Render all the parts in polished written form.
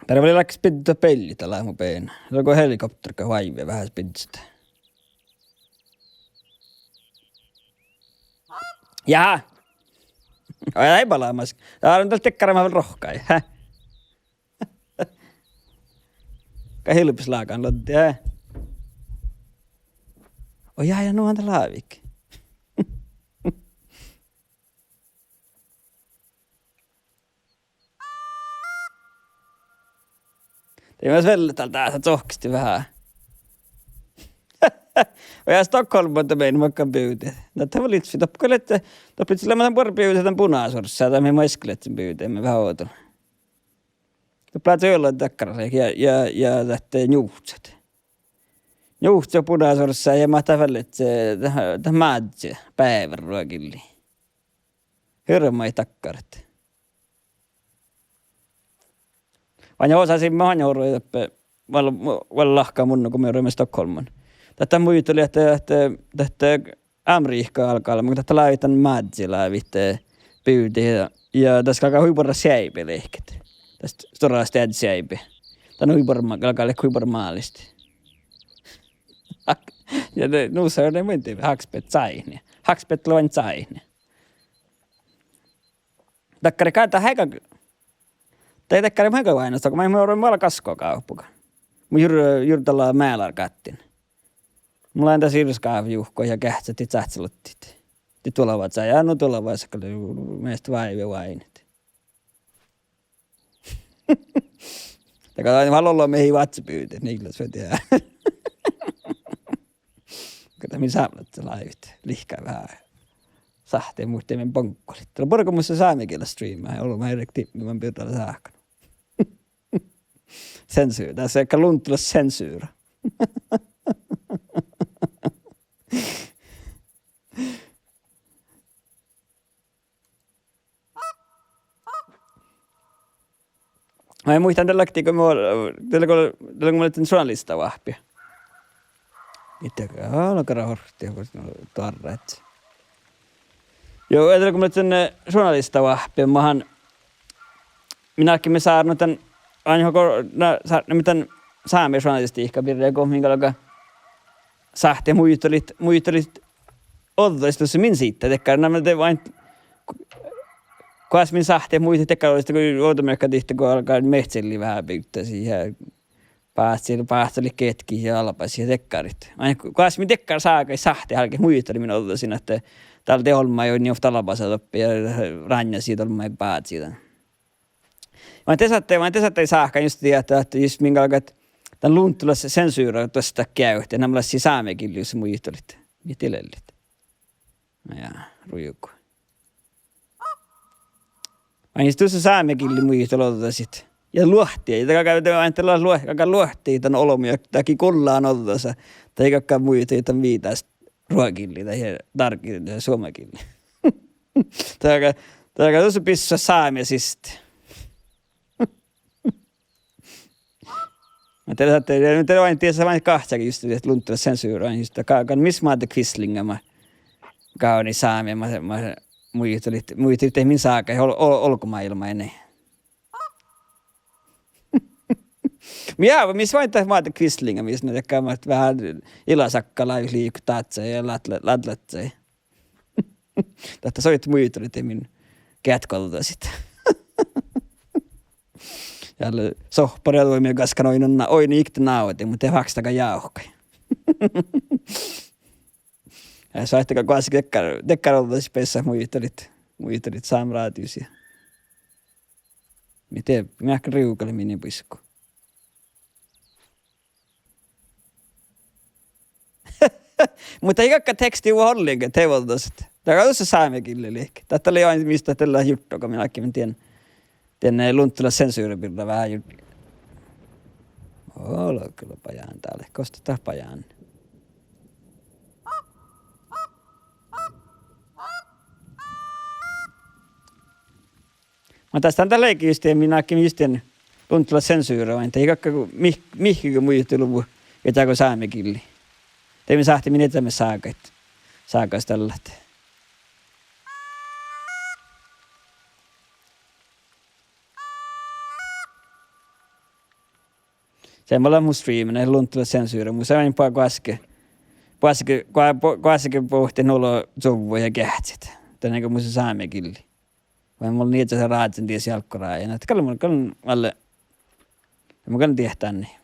Täällä oli läks pitää pelli tällä mun peen. Se on kuin helikopterika vaivia vähän spitsistä. Jaha. Ei palaamas. Tää on tällä tekkaraamaan rohkai. Häh? Kai hilpis laakaan lotti, hä? Oi ja nuo on tää laavik. Tein myös velletään täällä tsohkisti vähän. Ja Stockholm on tämän makkaan pyyteen. Tämä oli litsi. Toppit sillä mä tämän puolen pyyteen tämän punaasorssa. Tämä me maiskeleet sen pyyteen. Me vähän ootan. Toppit jollain takkaraseen ja tähteen juhtset. Juhtset on punaasorssa ja mä tämän että tämä maadse päivän ruokilli. Hirma ei takkarat. Vaan osasin mä hanjouroja toppe. Vaan lahkaa mun kun me joudumme Stockholman. Tätä muita oli, että Amriikka alkaa, mutta tätä laitan madsilla vitte pyytiä. Ja tässä alkaa huiporra säipelehket. Tästä stora städ säipe. Tämä on alkaa huipormaalisti. Ja nuussa on ne myynti hakspet saihne. Hakspet loin saihne. Takkari kaita häkä. Tai takkari häkä vainosta, kun mä joudun mualla kaskoa kauppuka. Mun jyrtällä määlar kattin. Mulla on tässä irskaaviuhko ja kähtsätit sähtselottit. Te tulevat saa ja no tulevat saa meistä vaive vainit. Ja katsotaan, valolla mehi vatsapyytä, niillä se tehdään. Kato, minä saamlat se laivit. Lihkää vähän. Sahteen muhtemmin ponkkolit. Tällä porko musta saamikielä striimaa. Ollut mä erik tippimän pyytällä saakana. Sensyyrä. Tässä ei ehkä luntula sensyyrä. Mä en muistan tällä kun mulla oli journalista vahpia. Itsekään alkaa hortia, kun tarrat. Joo, kun mulla oli journalista vahpia, minäkin me saanut tämän aina miten saamme journalisti ihka pirreä, kun minkä alkaa sahte muistelit odotusta min siitä, että nämä te vain kuas min sahte muistelit tekkaroista, kun joutumekka tihti, kun alkaa mehtselli vähän pyyttää siihen. Päästeli ketki ja alpasi ja tekkarit. Kuas min tekkar saakai sahte halke muisteli minä odotusin, että täällä teholma ei ole niin ofta alapasa toppi ja ranja siitä olma ei päät siitä. Vaan te saatte saakkaan just tietää, että just minkä alkaa, että tämän luntulassa sensyyrä tuosta käyhtä. Nämä olisivat saamekin, jos muistelit. Ja tilellit. No ja, rujuku. Vaan just tuossa saamekin muistelut sitten. Ja luohtia. Ja kakka luohtia tämän olomia. Tämäkin kullaan otossa. Tai kakka muistelit tämän viitaista ruokilli. Tai tarkilli tai suomakilli. Tämä tuossa pissussa saamesista. Mä teillä vain tiedä vain kahtakin just, että lunttua sensuuraan just. Missä mä ootte kvistlinga mä kauni saamia. Mä muistin, että min saaka olkomaailma enää. Missä vain mä ootte kvistlinga, missä ne tekee vähän ilasakkala liikutaatse ja ladlatse. Tätä soit muistin, että min kätkolta sitten. Jälle sohparia toimia kaskan oin ikti nautin, mutta ei haksitaka jauhkai. Ja saittakaa kuasi tekkarolta spessa muistelit saamraatiusia. Miten ehkä riukali minne pisku. Mutta ei kakka teksti ollenkaan tevoltasit. Tämä on tuossa saamekille liikki. Tätä oli aina mistä tällä juttu, kun minäkin tiedän. Den luntula sensuuripilta vähän juttu. Olo kyllä pajaan täällä. Kostetaan pajaan. Mä tästä on tällä leikin minäkin just luntula sensuura vain. Ei kakka mihkikö muijutti luvu vetääkö saamekilli. Teimme sahti minä etämme saakais tällä. Se ei ole mun striimin, ei luntilla sensuuri, mutta se on paljon kuitenkin pohti nuolla sovua ja kähtsit. Tänne kuin mun se saame killi. Vai mulla niitä se raadsen ties jalkkoraajan. Että kyllä mulla alle, mä kyllä tiedän niin.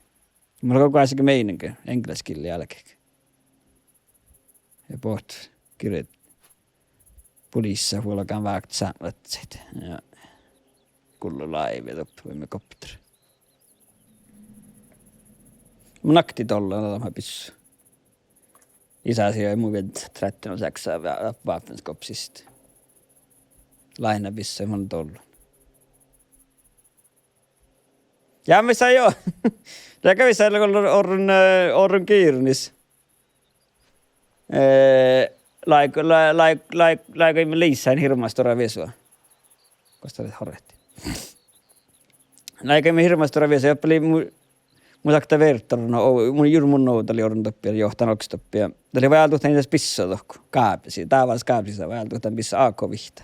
Mulla on kuitenkin meininki, englanniskilli jälkeen. Ja pohti kirjat pulissa huolakaan vaikka saamlatsit. Ja kullu laivi voimme kopteri. Mun nakti tolla mä pissy. Isäsi ei mun vielä 36 vapenskopsista. Laina pissy, mä oon tolla. Ja missä joo. Tää kävi siellä kun orrun kiirnis. Laikaimme liissään hirmastora vesua. Kosta olet horretti. Laikaimme hirmastora vesua, jopa oli mun sakta vertaruna, mun nouta oli orrun toppia, johtan oksitoppia. Tämä oli vajaltuhtaan niitä pissoa tohku, kaapisia, taavassa kaapissa vajaltuhtaan pissa aakkovihta.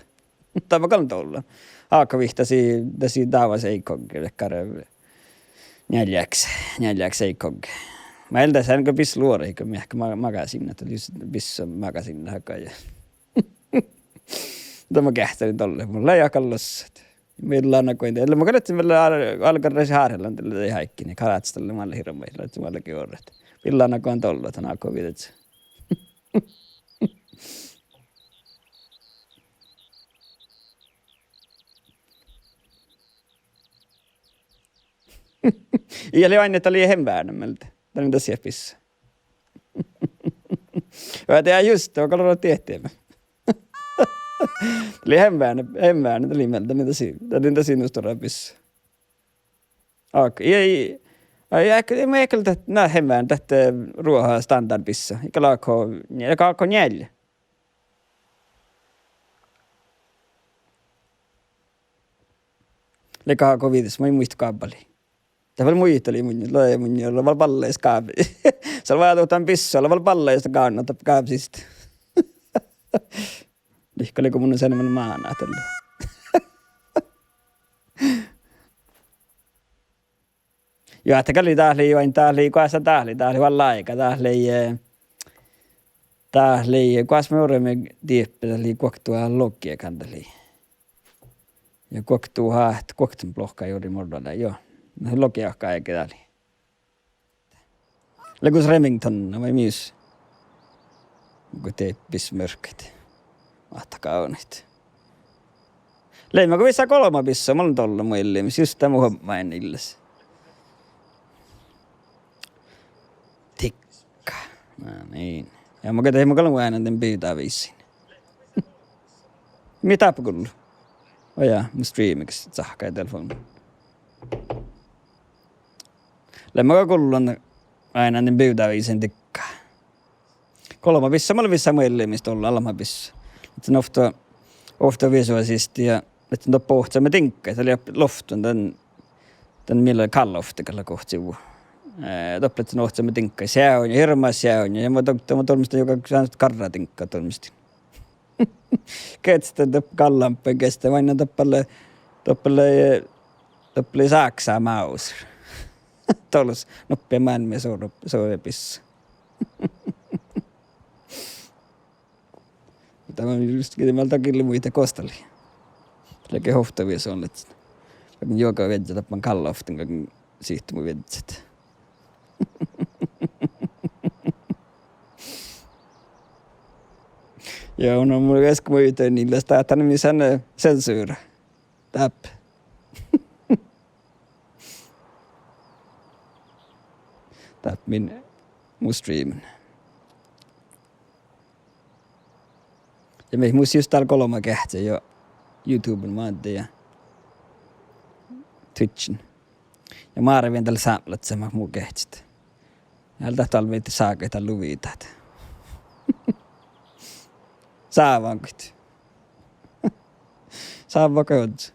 Tämä on kallan tuolla. Aakkovihta siinä taavassa ei konkille karjaville. Neljäksi ei konke. Mä eltäisin aina piss luori, kun mä ehkä makasin, että pissä makasin hakaa. Mutta mä kähtelin tolle, mulla ei akallossa. Meillä on aikointi. Eli mä kannatsin vielä alkaa haarella, että ei haikki, niin karatsi tälle maalle hirveillä, että maallakin orret. Meillä on aikoin tolle, että on aikoin viidet. Ja oli aina, että oli hemväänämältä. Tämä on tosiaan pissa. Mä tehdään just, mä kalloin tehtiin. Oli hemväänä, tuli meiltä, tämä on tosi nostora pissa. Ei, mä ehkä nää hemväänä, tähtä ruohaa standard pissa. Eikä laakko njäljä. Leka haako viides, mä ei muista kaapaliin. Tämä oli muisteli mun, loja mun, jolla oli palleista kaapi. Se oli vajatuhtaan pissa, oli palleista kannattaa kaapsista. Lihka oli kun mun sen enemmän maana tällä. Joo, että kalli tahli join, tahli, kuassa tahli vaan laika, tahli, kuassa me olemme tiippä, tahli kuoktua logia kantali. Ja kuoktuu haht, kuoktun plohkaa juuri mordolla, joo. No logiakkaa ei kedali. Legus Remington, vai mies? Onko teippis mörkit? Ahta kaunit. Leimä kun vissaa 3 pissa, mä olen tolla muille, missä just tämä homma en illes. Tikka. No niin. Ja mä katsoin, mä kallan aina tämän pyytää vissiin. Mitäpä kullu? Ojaa, mun striimiksi sahkaa telefoni. Lemma kullan aina niin pyytää viisen tikkaa. 3 pissa, mä olin vissa muille, mistä ollaan alma pissa. Että on ofta visuaalisesti ja että on pohtaa me tinkkaa. Tämä oli loftun tämän millä kalloftikalla kohti sivu. Toplet on ohtaa me tinkkaa. Se on ja hirmaa se on. Ja mä tolmistin joka saanut karraa tinkkaa tolmistin. Ketstä kallampeen kestä. Mä aina toppele saksaa maus. Tolles noppia määnmiä soopissa. Tämä on just kiitämällä takille muita kostali. Läke hohtavia se on, että joka vedä tappan kalloftin, kun siihti mun vedät. Joo, no mulla äsken muita niillä sitä, että ne missä sensuura. Täp. Täp mun streamin. Ja me muista just täällä 3 kähtsä jo YouTuben maante ja Twitchin. Ja mä arvien tällä saamalla, että se muu kähtsit. Ja älä tahtoa olla saakaita luvita. Saa vaan kuitenkin. Saa vaan kohdassa.